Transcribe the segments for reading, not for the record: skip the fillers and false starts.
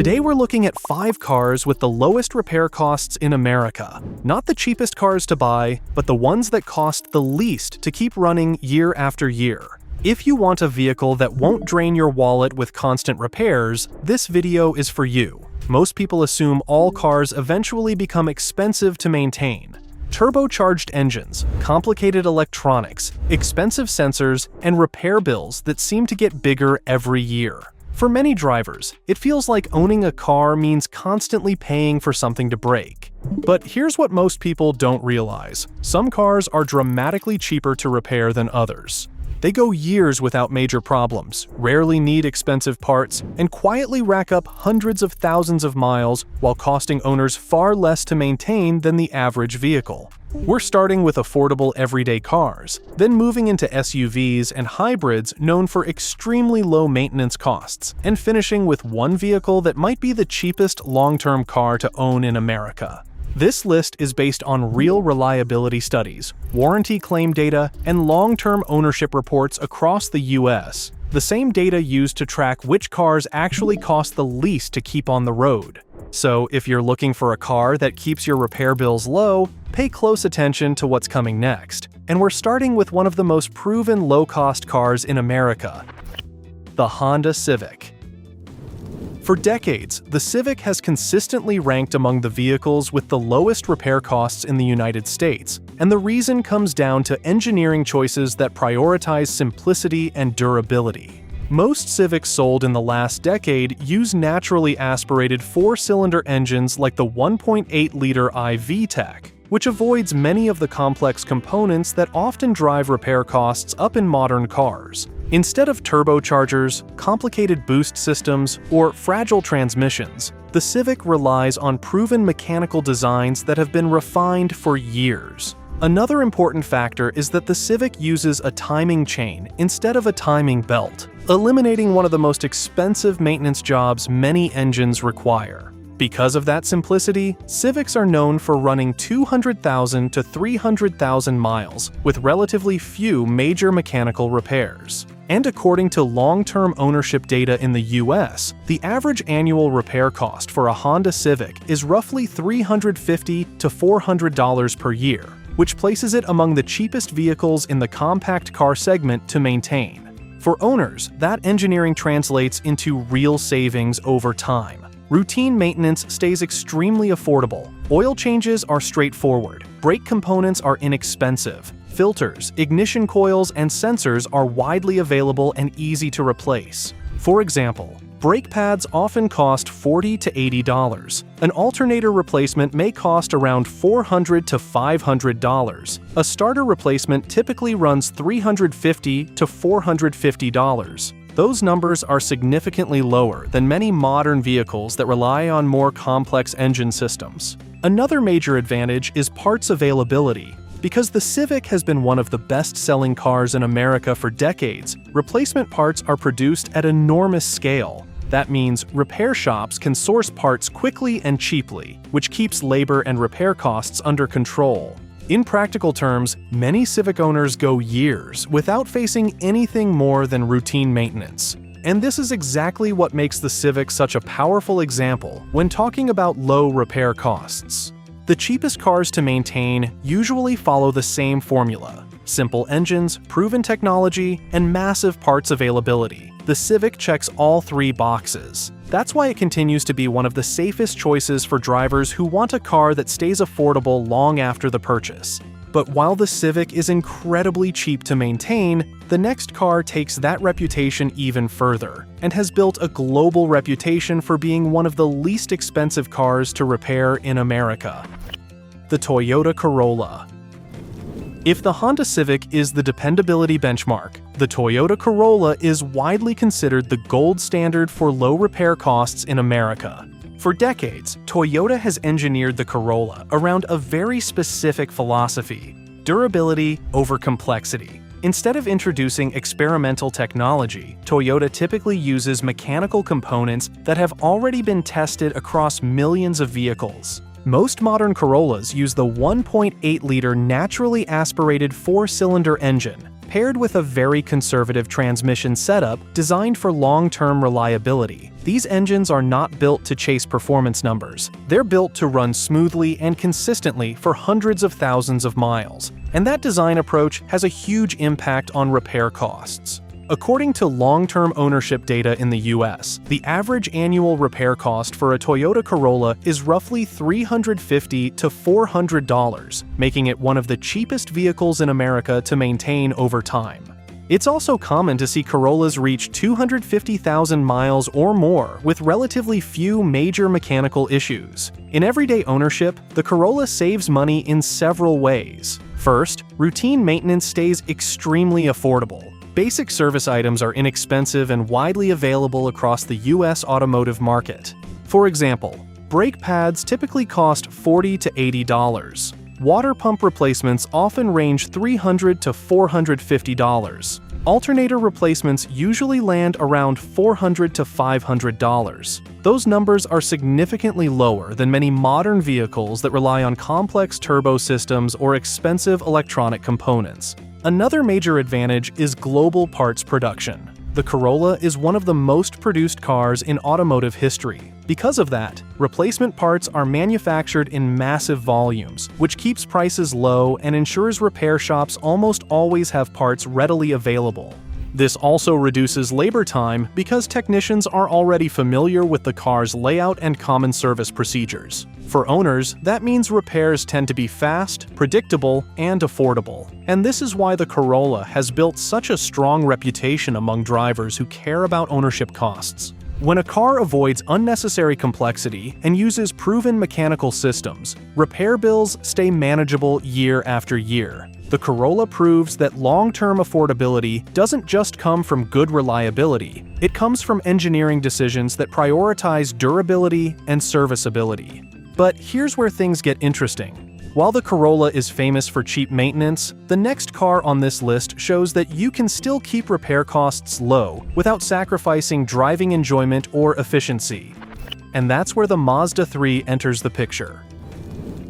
Today we're looking at 5 cars with the lowest repair costs in America. Not the cheapest cars to buy, but the ones that cost the least to keep running year after year. If you want a vehicle that won't drain your wallet with constant repairs, this video is for you. Most people assume all cars eventually become expensive to maintain. Turbocharged engines, complicated electronics, expensive sensors, and repair bills that seem to get bigger every year. For many drivers, it feels like owning a car means constantly paying for something to break. But here's what most people don't realize. Some cars are dramatically cheaper to repair than others. They go years without major problems, rarely need expensive parts, and quietly rack up hundreds of thousands of miles while costing owners far less to maintain than the average vehicle. We're starting with affordable everyday cars, then moving into SUVs and hybrids known for extremely low maintenance costs, and finishing with one vehicle that might be the cheapest long-term car to own in America. This list is based on real reliability studies, warranty claim data, and long-term ownership reports across the US. The same data used to track which cars actually cost the least to keep on the road. So if you're looking for a car that keeps your repair bills low, pay close attention to what's coming next. And we're starting with one of the most proven low-cost cars in America, the Honda Civic. For decades, the Civic has consistently ranked among the vehicles with the lowest repair costs in the United States, and the reason comes down to engineering choices that prioritize simplicity and durability. Most Civics sold in the last decade use naturally aspirated 4-cylinder engines like the 1.8-liter iVTEC, which avoids many of the complex components that often drive repair costs up in modern cars. Instead of turbochargers, complicated boost systems, or fragile transmissions, the Civic relies on proven mechanical designs that have been refined for years. Another important factor is that the Civic uses a timing chain instead of a timing belt, eliminating one of the most expensive maintenance jobs many engines require. Because of that simplicity, Civics are known for running 200,000 to 300,000 miles with relatively few major mechanical repairs. And according to long-term ownership data in the US, the average annual repair cost for a Honda Civic is roughly $350 to $400 per year, which places it among the cheapest vehicles in the compact car segment to maintain. For owners, that engineering translates into real savings over time. Routine maintenance stays extremely affordable. Oil changes are straightforward. Brake components are inexpensive. Filters, ignition coils, and sensors are widely available and easy to replace. For example, brake pads often cost $40 to $80. An alternator replacement may cost around $400 to $500. A starter replacement typically runs $350 to $450. Those numbers are significantly lower than many modern vehicles that rely on more complex engine systems. Another major advantage is parts availability. Because the Civic has been one of the best-selling cars in America for decades, replacement parts are produced at enormous scale. That means repair shops can source parts quickly and cheaply, which keeps labor and repair costs under control. In practical terms, many Civic owners go years without facing anything more than routine maintenance. And this is exactly what makes the Civic such a powerful example when talking about low repair costs. The cheapest cars to maintain usually follow the same formula: simple engines, proven technology, and massive parts availability. The Civic checks all 3 boxes. That's why it continues to be one of the safest choices for drivers who want a car that stays affordable long after the purchase. But while the Civic is incredibly cheap to maintain, the next car takes that reputation even further and has built a global reputation for being one of the least expensive cars to repair in America: the Toyota Corolla. If the Honda Civic is the dependability benchmark, the Toyota Corolla is widely considered the gold standard for low repair costs in America. For decades, Toyota has engineered the Corolla around a very specific philosophy: durability over complexity. Instead of introducing experimental technology, Toyota typically uses mechanical components that have already been tested across millions of vehicles. Most modern Corollas use the 1.8-liter naturally aspirated 4-cylinder engine, Paired with a very conservative transmission setup designed for long-term reliability, these engines are not built to chase performance numbers. They're built to run smoothly and consistently for hundreds of thousands of miles, and that design approach has a huge impact on repair costs. According to long-term ownership data in the US, the average annual repair cost for a Toyota Corolla is roughly $350 to $400, making it one of the cheapest vehicles in America to maintain over time. It's also common to see Corollas reach 250,000 miles or more with relatively few major mechanical issues. In everyday ownership, the Corolla saves money in several ways. First, routine maintenance stays extremely affordable. Basic service items are inexpensive and widely available across the US automotive market. For example, brake pads typically cost $40 to $80. Water pump replacements often range $300 to $450. Alternator replacements usually land around $400 to $500. Those numbers are significantly lower than many modern vehicles that rely on complex turbo systems or expensive electronic components. Another major advantage is global parts production. The Corolla is one of the most produced cars in automotive history. Because of that, replacement parts are manufactured in massive volumes, which keeps prices low and ensures repair shops almost always have parts readily available. This also reduces labor time because technicians are already familiar with the car's layout and common service procedures. For owners, that means repairs tend to be fast, predictable, and affordable. And this is why the Corolla has built such a strong reputation among drivers who care about ownership costs. When a car avoids unnecessary complexity and uses proven mechanical systems, repair bills stay manageable year after year. The Corolla proves that long-term affordability doesn't just come from good reliability, it comes from engineering decisions that prioritize durability and serviceability. But here's where things get interesting. While the Corolla is famous for cheap maintenance, the next car on this list shows that you can still keep repair costs low without sacrificing driving enjoyment or efficiency. And that's where the Mazda 3 enters the picture.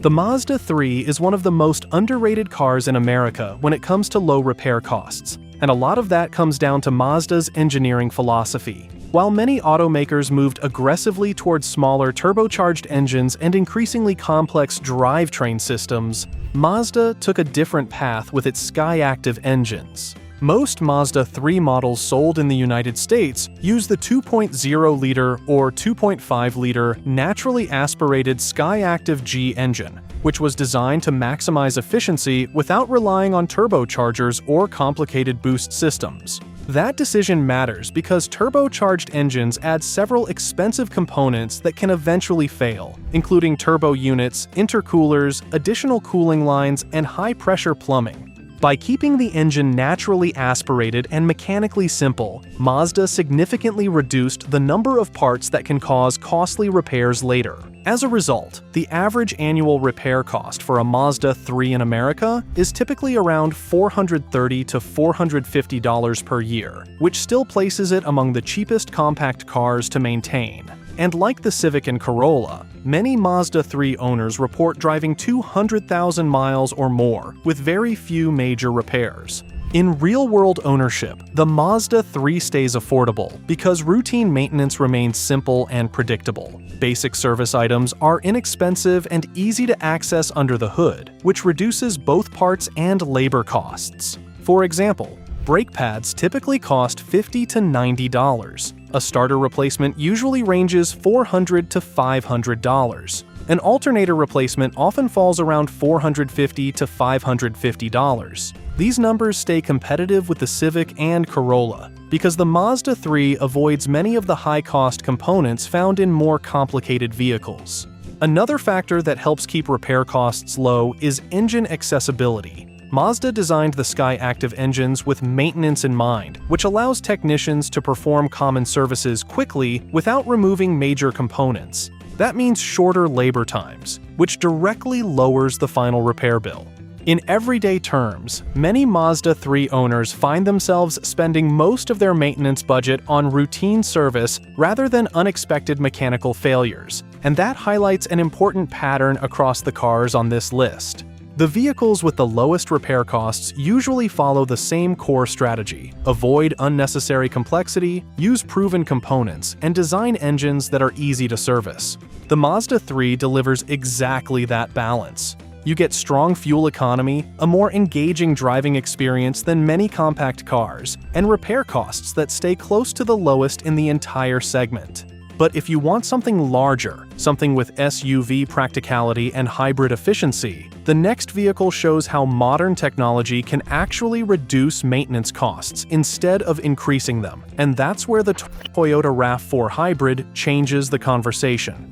The Mazda 3 is one of the most underrated cars in America when it comes to low repair costs, and a lot of that comes down to Mazda's engineering philosophy. While many automakers moved aggressively towards smaller turbocharged engines and increasingly complex drivetrain systems, Mazda took a different path with its Skyactiv engines. Most Mazda 3 models sold in the United States use the 2.0-liter or 2.5-liter naturally aspirated Skyactiv G engine, which was designed to maximize efficiency without relying on turbochargers or complicated boost systems. That decision matters because turbocharged engines add several expensive components that can eventually fail, including turbo units, intercoolers, additional cooling lines, and high-pressure plumbing. By keeping the engine naturally aspirated and mechanically simple, Mazda significantly reduced the number of parts that can cause costly repairs later. As a result, the average annual repair cost for a Mazda 3 in America is typically around $430 to $450 per year, which still places it among the cheapest compact cars to maintain. And like the Civic and Corolla, many Mazda 3 owners report driving 200,000 miles or more, with very few major repairs. In real-world ownership, the Mazda 3 stays affordable because routine maintenance remains simple and predictable. Basic service items are inexpensive and easy to access under the hood, which reduces both parts and labor costs. For example, brake pads typically cost $50 to $90. A starter replacement usually ranges $400 to $500. An alternator replacement often falls around $450 to $550. These numbers stay competitive with the Civic and Corolla because the Mazda 3 avoids many of the high-cost components found in more complicated vehicles. Another factor that helps keep repair costs low is engine accessibility. Mazda designed the Skyactiv engines with maintenance in mind, which allows technicians to perform common services quickly without removing major components. That means shorter labor times, which directly lowers the final repair bill. In everyday terms, many Mazda 3 owners find themselves spending most of their maintenance budget on routine service rather than unexpected mechanical failures, and that highlights an important pattern across the cars on this list. The vehicles with the lowest repair costs usually follow the same core strategy: avoid unnecessary complexity, use proven components, and design engines that are easy to service. The Mazda 3 delivers exactly that balance. You get strong fuel economy, a more engaging driving experience than many compact cars, and repair costs that stay close to the lowest in the entire segment. But if you want something larger, something with SUV practicality and hybrid efficiency, the next vehicle shows how modern technology can actually reduce maintenance costs instead of increasing them, and that's where the Toyota RAV4 Hybrid changes the conversation.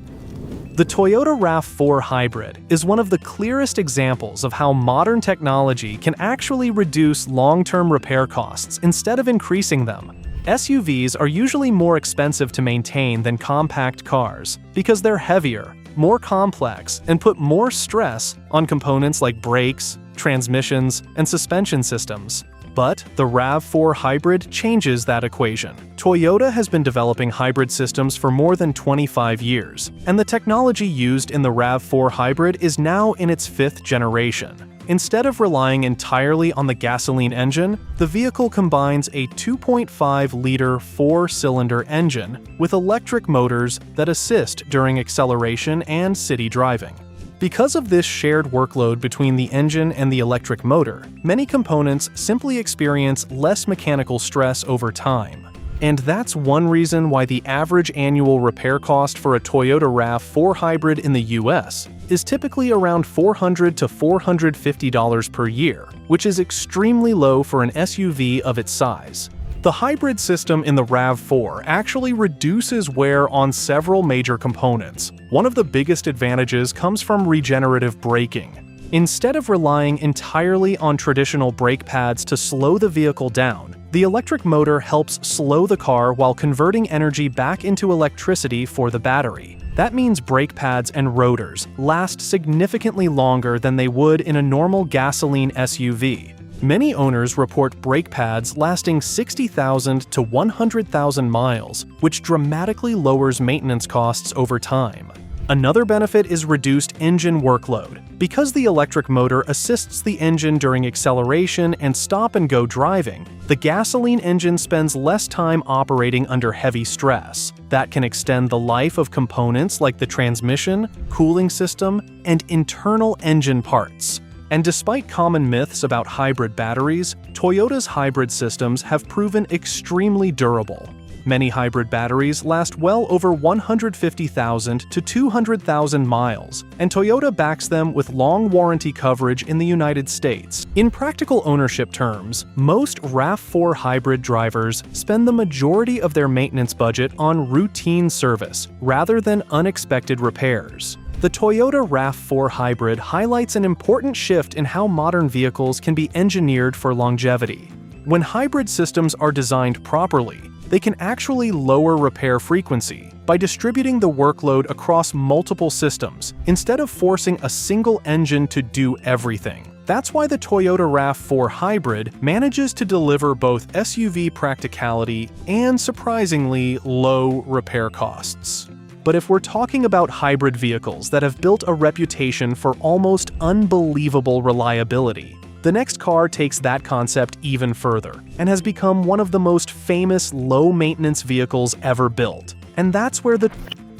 The Toyota RAV4 Hybrid is one of the clearest examples of how modern technology can actually reduce long-term repair costs instead of increasing them. SUVs are usually more expensive to maintain than compact cars because they're heavier, more complex, and put more stress on components like brakes, transmissions, and suspension systems. But the RAV4 Hybrid changes that equation. Toyota has been developing hybrid systems for more than 25 years, and the technology used in the RAV4 Hybrid is now in its 5th generation. Instead of relying entirely on the gasoline engine, the vehicle combines a 2.5-liter 4-cylinder engine with electric motors that assist during acceleration and city driving. Because of this shared workload between the engine and the electric motor, many components simply experience less mechanical stress over time. And that's one reason why the average annual repair cost for a Toyota RAV4 Hybrid in the US is typically around $400 to $450 per year, which is extremely low for an SUV of its size. The hybrid system in the RAV4 actually reduces wear on several major components. One of the biggest advantages comes from regenerative braking. Instead of relying entirely on traditional brake pads to slow the vehicle down, the electric motor helps slow the car while converting energy back into electricity for the battery. That means brake pads and rotors last significantly longer than they would in a normal gasoline SUV. Many owners report brake pads lasting 60,000 to 100,000 miles, which dramatically lowers maintenance costs over time. Another benefit is reduced engine workload. Because the electric motor assists the engine during acceleration and stop-and-go driving, the gasoline engine spends less time operating under heavy stress. That can extend the life of components like the transmission, cooling system, and internal engine parts. And despite common myths about hybrid batteries, Toyota's hybrid systems have proven extremely durable. Many hybrid batteries last well over 150,000 to 200,000 miles, and Toyota backs them with long warranty coverage in the United States. In practical ownership terms, most RAV4 hybrid drivers spend the majority of their maintenance budget on routine service rather than unexpected repairs. The Toyota RAV4 Hybrid highlights an important shift in how modern vehicles can be engineered for longevity. When hybrid systems are designed properly, they can actually lower repair frequency by distributing the workload across multiple systems instead of forcing a single engine to do everything. That's why the Toyota RAV4 Hybrid manages to deliver both SUV practicality and surprisingly low repair costs. But if we're talking about hybrid vehicles that have built a reputation for almost unbelievable reliability, the next car takes that concept even further and has become one of the most famous low-maintenance vehicles ever built. And that's where the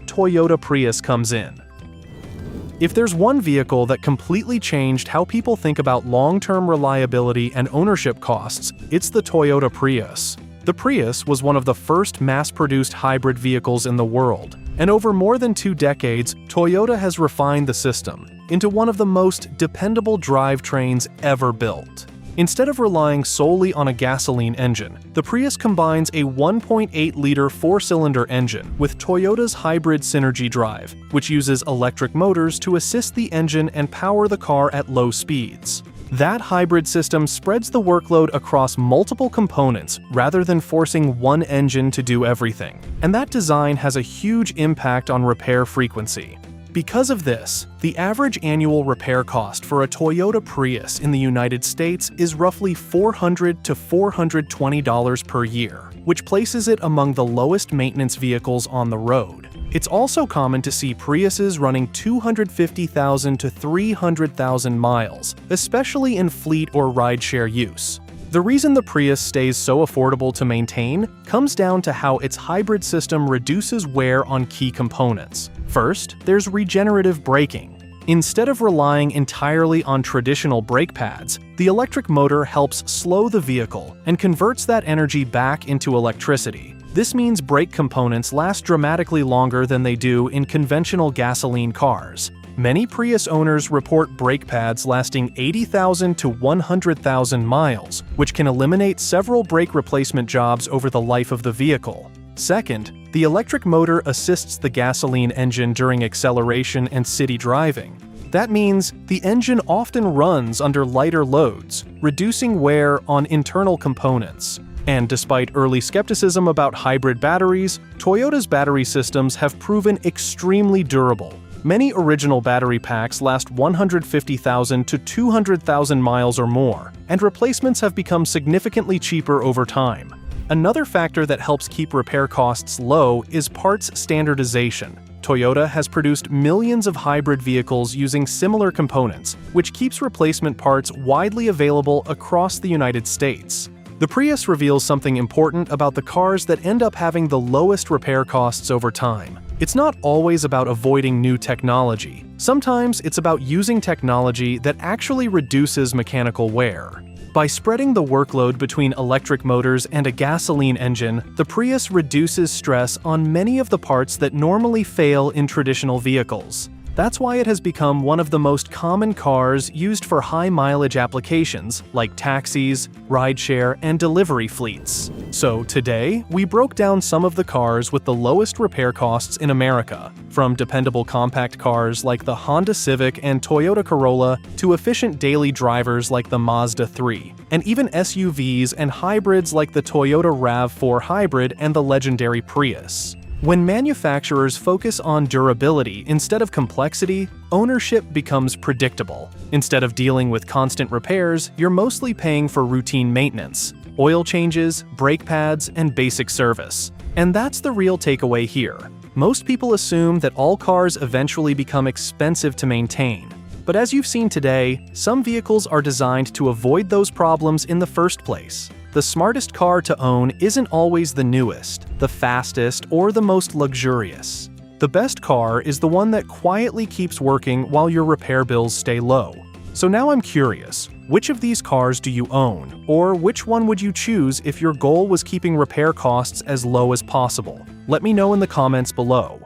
Toyota Prius comes in. If there's one vehicle that completely changed how people think about long-term reliability and ownership costs, it's the Toyota Prius. The Prius was one of the first mass-produced hybrid vehicles in the world, and over more than 2 decades, Toyota has refined the system into one of the most dependable drivetrains ever built. Instead of relying solely on a gasoline engine, the Prius combines a 1.8-liter 4-cylinder engine with Toyota's hybrid Synergy drive, which uses electric motors to assist the engine and power the car at low speeds. That hybrid system spreads the workload across multiple components rather than forcing one engine to do everything, and that design has a huge impact on repair frequency. Because of this, the average annual repair cost for a Toyota Prius in the United States is roughly $400 to $420 per year, which places it among the lowest maintenance vehicles on the road. It's also common to see Priuses running 250,000 to 300,000 miles, especially in fleet or rideshare use. The reason the Prius stays so affordable to maintain comes down to how its hybrid system reduces wear on key components. First, there's regenerative braking. Instead of relying entirely on traditional brake pads, the electric motor helps slow the vehicle and converts that energy back into electricity. This means brake components last dramatically longer than they do in conventional gasoline cars. Many Prius owners report brake pads lasting 80,000 to 100,000 miles, which can eliminate several brake replacement jobs over the life of the vehicle. Second, the electric motor assists the gasoline engine during acceleration and city driving. That means the engine often runs under lighter loads, reducing wear on internal components. And despite early skepticism about hybrid batteries, Toyota's battery systems have proven extremely durable. Many original battery packs last 150,000 to 200,000 miles or more, and replacements have become significantly cheaper over time. Another factor that helps keep repair costs low is parts standardization. Toyota has produced millions of hybrid vehicles using similar components, which keeps replacement parts widely available across the United States. The Prius reveals something important about the cars that end up having the lowest repair costs over time. It's not always about avoiding new technology. Sometimes it's about using technology that actually reduces mechanical wear. By spreading the workload between electric motors and a gasoline engine, the Prius reduces stress on many of the parts that normally fail in traditional vehicles. That's why it has become one of the most common cars used for high-mileage applications like taxis, rideshare, and delivery fleets. So today, we broke down some of the cars with the lowest repair costs in America, from dependable compact cars like the Honda Civic and Toyota Corolla to efficient daily drivers like the Mazda 3, and even SUVs and hybrids like the Toyota RAV4 Hybrid and the legendary Prius. When manufacturers focus on durability instead of complexity, ownership becomes predictable. Instead of dealing with constant repairs, you're mostly paying for routine maintenance, oil changes, brake pads, and basic service. And that's the real takeaway here. Most people assume that all cars eventually become expensive to maintain. But as you've seen today, some vehicles are designed to avoid those problems in the first place. The smartest car to own isn't always the newest, the fastest, or the most luxurious. The best car is the one that quietly keeps working while your repair bills stay low. So now I'm curious, which of these cars do you own? Or which one would you choose if your goal was keeping repair costs as low as possible? Let me know in the comments below.